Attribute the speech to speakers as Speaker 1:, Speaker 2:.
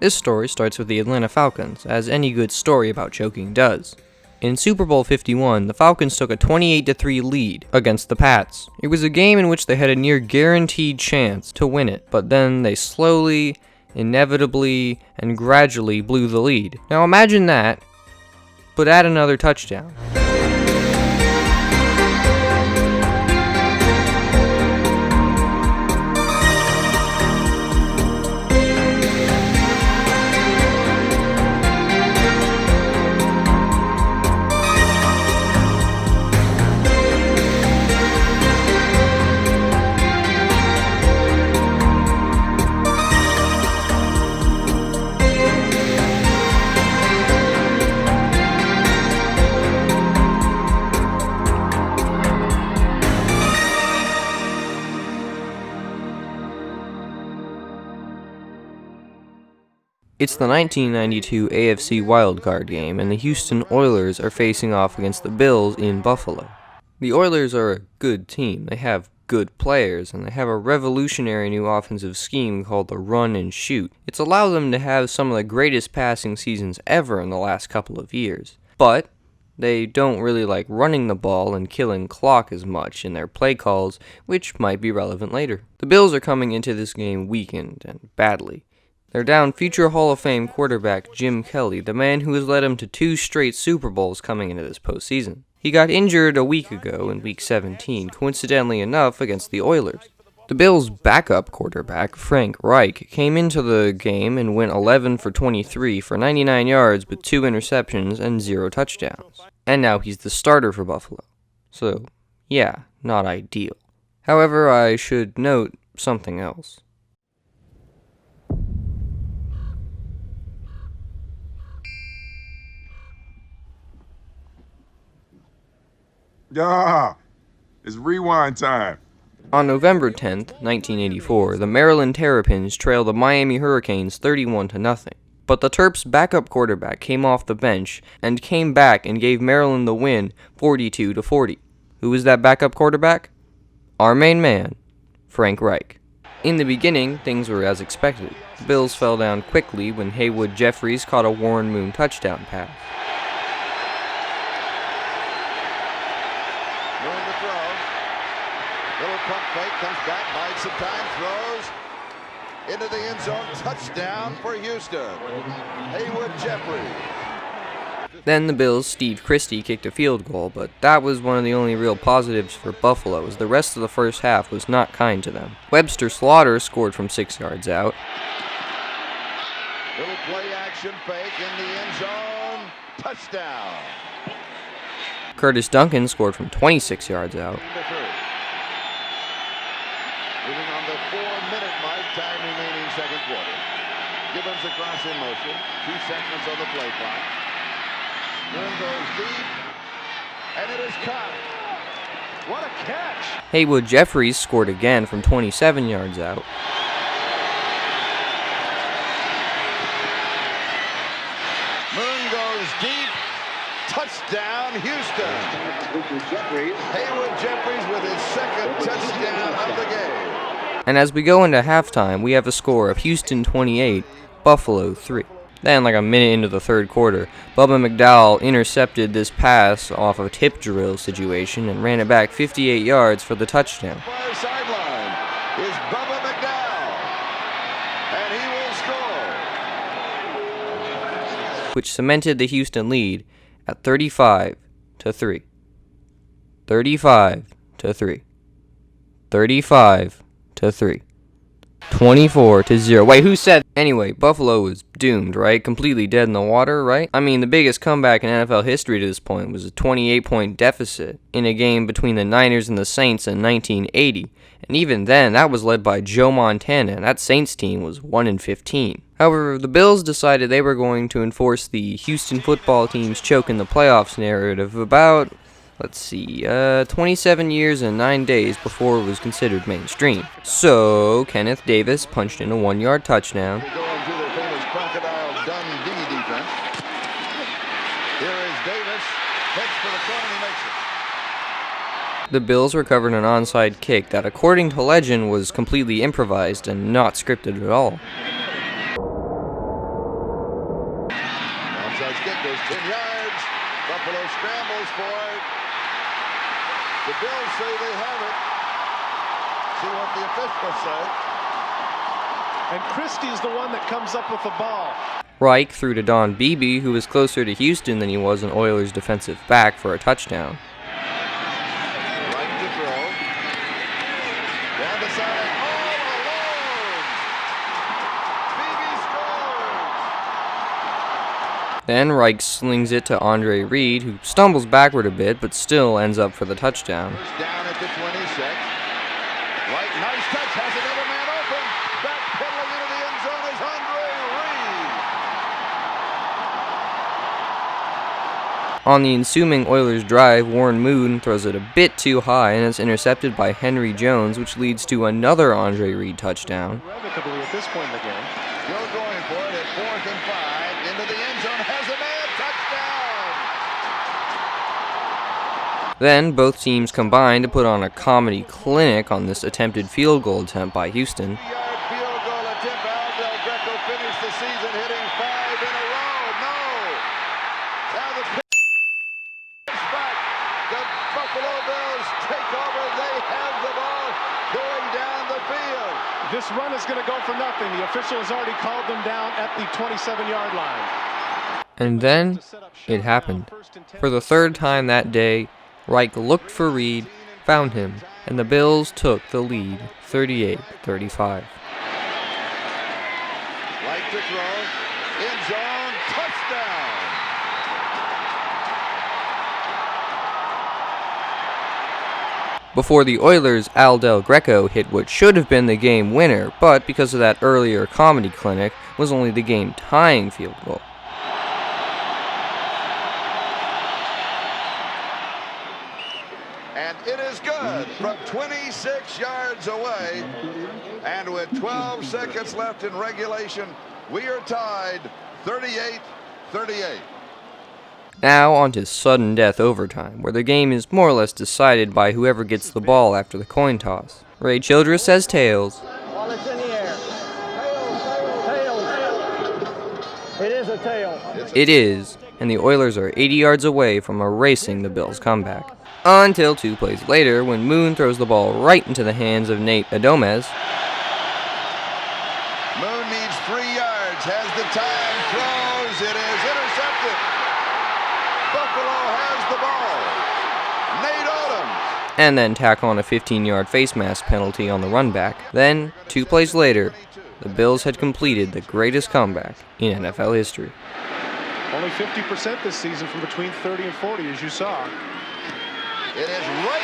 Speaker 1: This story starts with the Atlanta Falcons, as any good story about choking does. In Super Bowl 51, the Falcons took a 28-3 lead against the Pats. It was a game in which they had a near guaranteed chance to win it, but then they slowly, inevitably, and gradually blew the lead. Now imagine that, but add another touchdown. It's the 1992 AFC wildcard game, and the Houston Oilers are facing off against the Bills in Buffalo. The Oilers are a good team. They have good players, and they have a revolutionary new offensive scheme called the run and shoot. It's allowed them to have some of the greatest passing seasons ever in the last couple of years. But they don't really like running the ball and killing clock as much in their play calls, which might be relevant later. The Bills are coming into this game weakened and badly. They're down future Hall of Fame quarterback Jim Kelly, the man who has led them to 2 straight Super Bowls coming into this postseason. He got injured a week ago in Week 17, coincidentally enough against the Oilers. The Bills' backup quarterback, Frank Reich, came into the game and went 11 for 23 for 99 yards with 2 interceptions and 0 touchdowns. And now he's the starter for Buffalo. So, yeah, not ideal. However, I should note something else.
Speaker 2: Yeah, it's rewind time.
Speaker 1: On November 10th, 1984, the Maryland Terrapins trailed the Miami Hurricanes 31-0. But the Terps' backup quarterback came off the bench and came back and gave Maryland the win 42-40. Who was that backup quarterback? Our main man, Frank Reich. In the beginning, things were as expected. The Bills fell down quickly when Haywood Jeffries caught a Warren Moon touchdown pass.
Speaker 3: Little pump fake, comes back, bites some time, throws into the end zone. Touchdown for Houston. Haywood Jeffries.
Speaker 1: Then the Bills' Steve Christie kicked a field goal, but that was one of the only real positives for Buffalo, as the rest of the first half was not kind to them. Webster Slaughter scored from 6 yards out.
Speaker 3: Little play action fake in the end zone. Touchdown.
Speaker 1: Curtis Duncan scored from 26 yards out.
Speaker 3: Moving on the 4-minute mark, time remaining second quarter. Gibbons across in motion. 2 seconds on the play clock. Moon goes deep, and it is caught. What a catch!
Speaker 1: Haywood Jeffries scored again from 27 yards out.
Speaker 3: Moon goes deep. Touchdown, Houston. Haywood Jeffries with his second touchdown of the game.
Speaker 1: And as we go into halftime, we have a score of Houston 28, Buffalo 3. Then, like a minute into the third quarter, Bubba McDowell intercepted this pass off a tip drill situation and ran it back 58 yards for the touchdown.
Speaker 3: Far sideline is Bubba McDowell, and he will score.
Speaker 1: Which cemented the Houston lead at 35-3. 35-3. 35-3. 24-0. Wait, who said? Anyway, Buffalo was doomed, right? Completely dead in the water, right? I mean, the biggest comeback in NFL history to this point was a 28-point deficit in a game between the Niners and the Saints in 1980. And even then, that was led by Joe Montana, and that Saints team was 1-15. However, the Bills decided they were going to enforce the Houston football team's choke in the playoffs narrative about 27 years and 9 days before it was considered mainstream. So, Kenneth Davis punched in a 1-yard touchdown.
Speaker 3: Going through their famous Crocodile Dundee defense. Here is Davis. Heads for the corner and he makes it.
Speaker 1: The Bills recovered an onside kick that, according to legend, was completely improvised and not scripted at all.
Speaker 3: kick goes 10 yards. Buffalo scrambles for it. The Bills say they have it. See what the officials say.
Speaker 4: And Christie's the one that comes up with the ball.
Speaker 1: Reich threw to Don Beebe, who was closer to Houston than he was an Oilers defensive back, for a touchdown.
Speaker 3: Reich to throw. Down the side, all alone. Beebe scores.
Speaker 1: Then Reich slings it to Andre Reed, who stumbles backward a bit, but still ends up for the touchdown.
Speaker 3: First down at the 26. Reich, nice touch, has another man open. Backpedaling into the end zone is Andre Reed.
Speaker 1: On the ensuing Oilers drive, Warren Moon throws it a bit too high, and it's intercepted by Henry Jones, which leads to another Andre Reed touchdown.
Speaker 4: Irrevocably at this point in the game.
Speaker 3: Still going for it at 4th and 5. Into the end zone, has a man, touchdown.
Speaker 1: Then both teams combine to put on a comedy clinic on this attempted field goal attempt by Houston.
Speaker 3: 3-yard field goal attempt. Al Del Greco finished the season hitting 5 in a row. No. Now the pitch back. The Buffalo Bills take over. They have the ball going down the field.
Speaker 4: This run is going to go for nothing. The official has already called them down at the 27-yard line.
Speaker 1: And then it happened. For the third time that day, Reich looked for Reed, found him, and the Bills took the lead, 38-35.
Speaker 3: Reich to throw. End zone. Touchdown.
Speaker 1: Before the Oilers, Al Del Greco hit what should have been the game winner, but because of that earlier comedy clinic, was only the game-tying field goal.
Speaker 3: And it is good from 26 yards away. And with 12 seconds left in regulation, we are tied 38-38.
Speaker 1: Now on to sudden death overtime, where the game is more or less decided by whoever gets the ball after the coin toss. Ray Childress says tails.
Speaker 5: While it's in the air. Tails. It is a tail.
Speaker 1: It is, and the Oilers are 80 yards away from erasing the Bills' comeback. Until 2 plays later, when Moon throws the ball right into the hands of Nate Adomez.
Speaker 3: Moon needs 3 yards, has the time, throws, it is intercepted. Buffalo has the ball. Nate Odom.
Speaker 1: And then tack on a 15-yard face mask penalty on the run back. Then, 2 plays later, the Bills had completed the greatest comeback in NFL history.
Speaker 4: Only 50% this season from between 30 and 40, as you saw.
Speaker 3: It is right